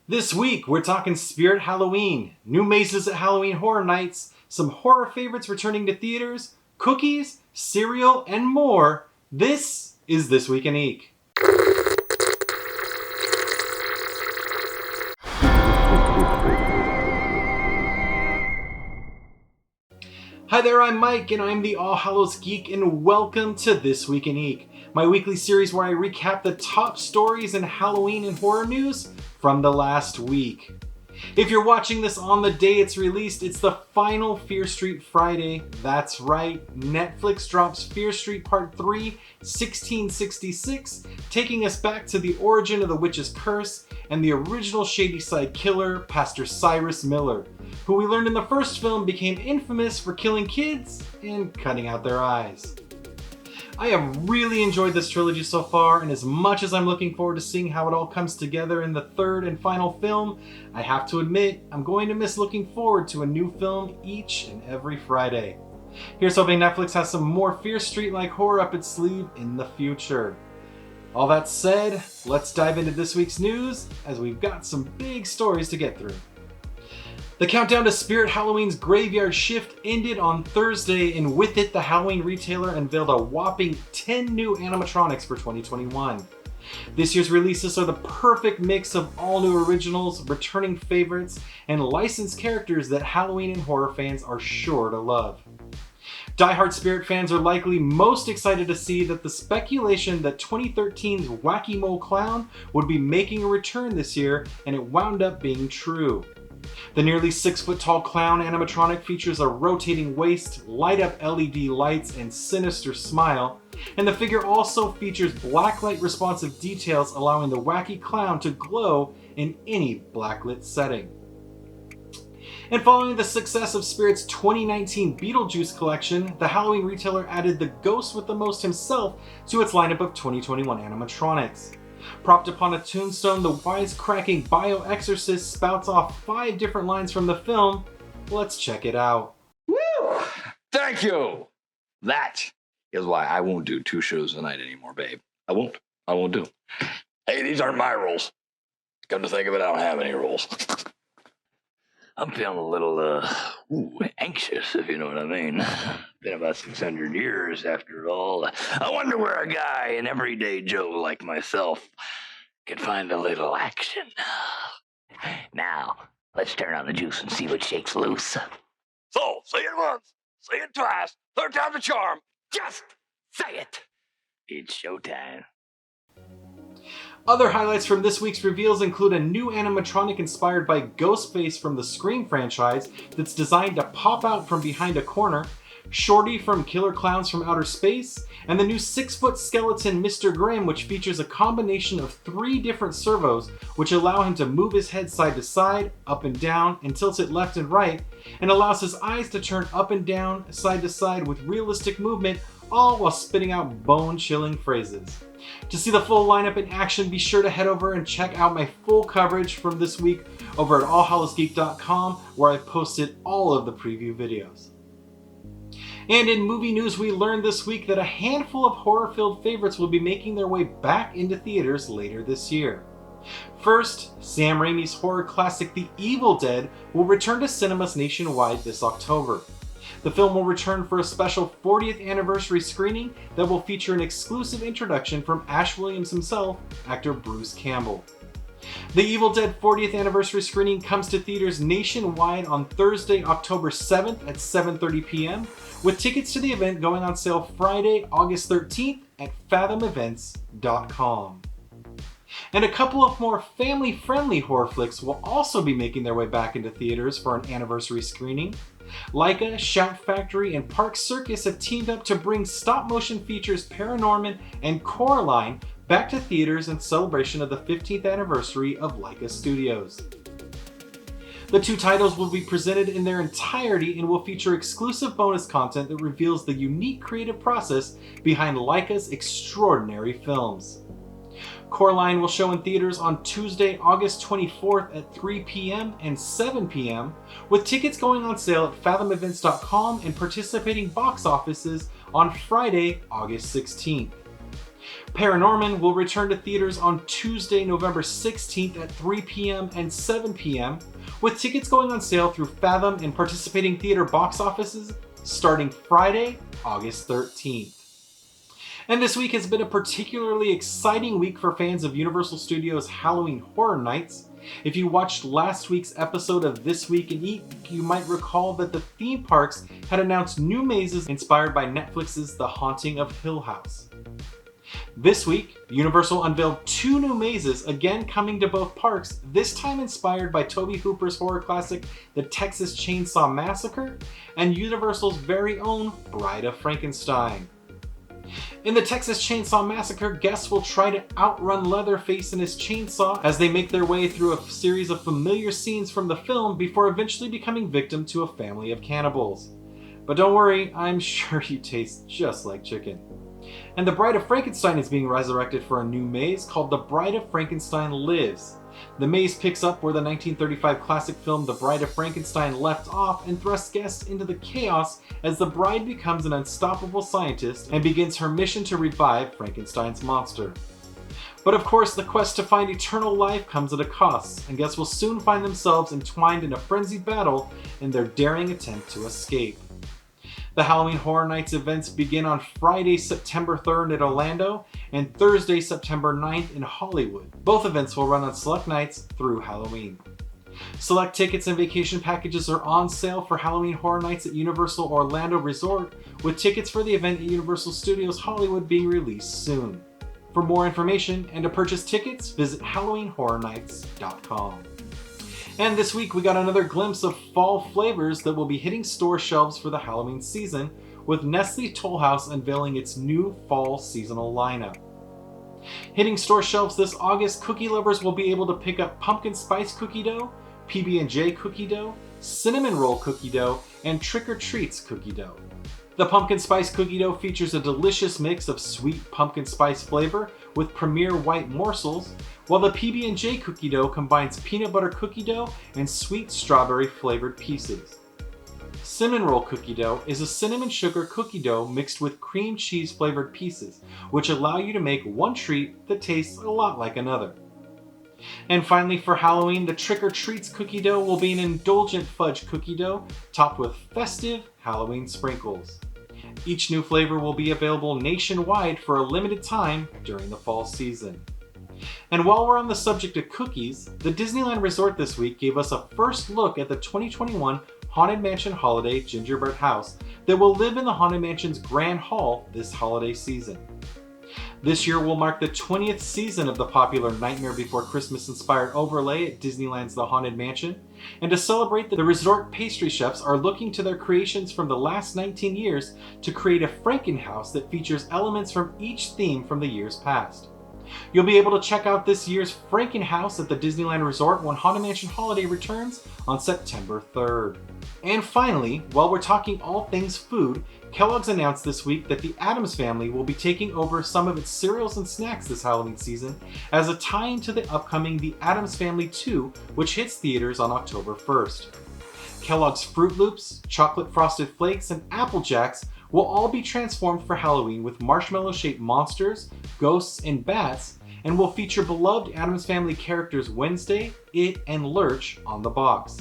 This week, we're talking Spirit Halloween, new mazes at Halloween Horror Nights, some horror favorites returning to theaters, cookies, cereal, and more. This is This Week in Geek. Hi there, I'm Mike, and I'm the All Hallows Geek, and welcome to This Week in Geek, my weekly series where I recap the top stories in Halloween and horror news from the last week. If you're watching this on the day it's released, it's the final Fear Street Friday. That's right, Netflix drops Fear Street Part 3, 1666, taking us back to the origin of the witch's curse and the original Shadyside killer, Pastor Cyrus Miller, who we learned in the first film became infamous for killing kids and cutting out their eyes. I have really enjoyed this trilogy so far, and as much as I'm looking forward to seeing how it all comes together in the third and final film, I have to admit I'm going to miss looking forward to a new film each and every Friday. Here's hoping Netflix has some more Fear Street-like horror up its sleeve in the future. All that said, let's dive into this week's news, as we've got some big stories to get through. The countdown to Spirit Halloween's Graveyard Shift ended on Thursday, and with it, the Halloween retailer unveiled a whopping 10 new animatronics for 2021. This year's releases are the perfect mix of all new originals, returning favorites, and licensed characters that Halloween and horror fans are sure to love. Die-hard Spirit fans are likely most excited to see that the speculation that 2013's Wacky Mole Clown would be making a return this year, and it wound up being true. The nearly 6-foot-tall clown animatronic features a rotating waist, light-up LED lights, and sinister smile, and the figure also features blacklight responsive details allowing the wacky clown to glow in any blacklit setting. And following the success of Spirit's 2019 Beetlejuice collection, the Halloween retailer added the Ghost with the Most himself to its lineup of 2021 animatronics. Propped upon a tombstone, the wisecracking bio-exorcist spouts off 5 different lines from the film. Let's check it out. Woo! Thank you! That is why I won't do 2 shows a night anymore, babe. I won't do. Hey, these aren't my rules. Come to think of it, I don't have any rules. I'm feeling a little, anxious, if you know what I mean. Been about 600 years after all. I wonder where a guy, an everyday Joe like myself, can find a little action. Now, let's turn on the juice and see what shakes loose. So, say it once, say it twice, 3rd time's a charm. Just say it. It's showtime. Other highlights from this week's reveals include a new animatronic inspired by Ghostface from the Scream franchise that's designed to pop out from behind a corner, Shorty from Killer Clowns from Outer Space, and the new 6-foot skeleton Mr. Grimm, which features a combination of 3 different servos which allow him to move his head side to side, up and down, and tilt it left and right, and allows his eyes to turn up and down, side to side with realistic movement, all while spitting out bone-chilling phrases. To see the full lineup in action, be sure to head over and check out my full coverage from this week over at allhallowsgeek.com, where I've posted all of the preview videos. And in movie news, we learned this week that a handful of horror-filled favorites will be making their way back into theaters later this year. First, Sam Raimi's horror classic The Evil Dead will return to cinemas nationwide this October. The film will return for a special 40th anniversary screening that will feature an exclusive introduction from Ash Williams himself, actor Bruce Campbell. The Evil Dead 40th anniversary screening comes to theaters nationwide on Thursday, October 7th at 7:30 p.m., with tickets to the event going on sale Friday, August 13th at fathomevents.com. And a couple of more family-friendly horror flicks will also be making their way back into theaters for an anniversary screening. Leica, Shout Factory, and Park Circus have teamed up to bring stop-motion features ParaNorman and Coraline back to theaters in celebration of the 15th anniversary of Leica Studios. The 2 titles will be presented in their entirety and will feature exclusive bonus content that reveals the unique creative process behind Leica's extraordinary films. Coraline will show in theaters on Tuesday, August 24th at 3 p.m. and 7 p.m., with tickets going on sale at fathomevents.com and participating box offices on Friday, August 16th. ParaNorman will return to theaters on Tuesday, November 16th at 3 p.m. and 7 p.m., with tickets going on sale through Fathom and participating theater box offices starting Friday, August 13th. And this week has been a particularly exciting week for fans of Universal Studios' Halloween Horror Nights. If you watched last week's episode of This Week in Geek, you might recall that the theme parks had announced new mazes inspired by Netflix's The Haunting of Hill House. This week, Universal unveiled 2 new mazes, again coming to both parks, this time inspired by Tobe Hooper's horror classic The Texas Chainsaw Massacre and Universal's very own Bride of Frankenstein. In the Texas Chainsaw Massacre, guests will try to outrun Leatherface and his chainsaw as they make their way through a series of familiar scenes from the film before eventually becoming victim to a family of cannibals. But don't worry, I'm sure you taste just like chicken. And the Bride of Frankenstein is being resurrected for a new maze called The Bride of Frankenstein Lives. The maze picks up where the 1935 classic film The Bride of Frankenstein left off and thrusts guests into the chaos as the bride becomes an unstoppable scientist and begins her mission to revive Frankenstein's monster. But of course, the quest to find eternal life comes at a cost, and guests will soon find themselves entwined in a frenzied battle in their daring attempt to escape. The Halloween Horror Nights events begin on Friday, September 3rd at Orlando and Thursday, September 9th in Hollywood. Both events will run on select nights through Halloween. Select tickets and vacation packages are on sale for Halloween Horror Nights at Universal Orlando Resort, with tickets for the event at Universal Studios Hollywood being released soon. For more information and to purchase tickets, visit HalloweenHorrorNights.com. And this week we got another glimpse of fall flavors that will be hitting store shelves for the Halloween season, with Nestle Toll House unveiling its new fall seasonal lineup. Hitting store shelves this August, cookie lovers will be able to pick up pumpkin spice cookie dough, PB&J cookie dough, cinnamon roll cookie dough, and Trick or Treats cookie dough. The pumpkin spice cookie dough features a delicious mix of sweet pumpkin spice flavor with premier white morsels, while the PB&J cookie dough combines peanut butter cookie dough and sweet strawberry flavored pieces. Cinnamon roll cookie dough is a cinnamon sugar cookie dough mixed with cream cheese flavored pieces, which allow you to make one treat that tastes a lot like another. And finally, for Halloween, the Trick or Treats cookie dough will be an indulgent fudge cookie dough topped with festive Halloween sprinkles. Each new flavor will be available nationwide for a limited time during the fall season. And while we're on the subject of cookies, the Disneyland Resort this week gave us a first look at the 2021 Haunted Mansion Holiday Gingerbread House that will live in the Haunted Mansion's Grand Hall this holiday season. This year will mark the 20th season of the popular Nightmare Before Christmas inspired overlay at Disneyland's The Haunted Mansion, and to celebrate, the resort pastry chefs are looking to their creations from the last 19 years to create a Frankenhouse that features elements from each theme from the years past. You'll be able to check out this year's Frankenhouse at the Disneyland Resort when Haunted Mansion Holiday returns on September 3rd. And finally, while we're talking all things food, Kellogg's announced this week that the Addams Family will be taking over some of its cereals and snacks this Halloween season as a tie-in to the upcoming The Addams Family 2, which hits theaters on October 1st. Kellogg's Fruit Loops, Chocolate Frosted Flakes, and Apple Jacks will all be transformed for Halloween with marshmallow-shaped monsters, ghosts, and bats, and will feature beloved Addams Family characters Wednesday, It, and Lurch on the box.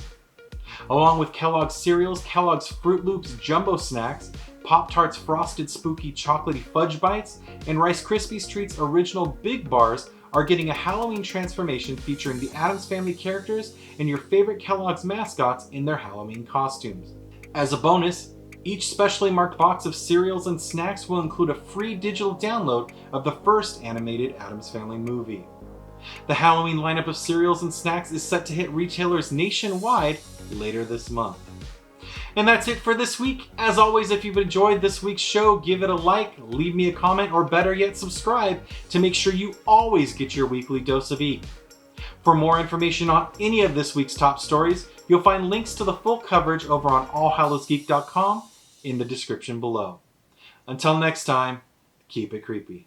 Along with Kellogg's cereals, Kellogg's Fruit Loops Jumbo Snacks, Pop-Tarts Frosted Spooky Chocolatey Fudge Bites, and Rice Krispies Treats Original Big Bars are getting a Halloween transformation featuring the Addams Family characters and your favorite Kellogg's mascots in their Halloween costumes. As a bonus, each specially marked box of cereals and snacks will include a free digital download of the first animated Addams Family movie. The Halloween lineup of cereals and snacks is set to hit retailers nationwide later this month. And that's it for this week. As always, if you've enjoyed this week's show, give it a like, leave me a comment, or better yet, subscribe to make sure you always get your weekly dose of Geek. For more information on any of this week's top stories, you'll find links to the full coverage over on allhallowsgeek.com in the description below. Until next time, keep it creepy.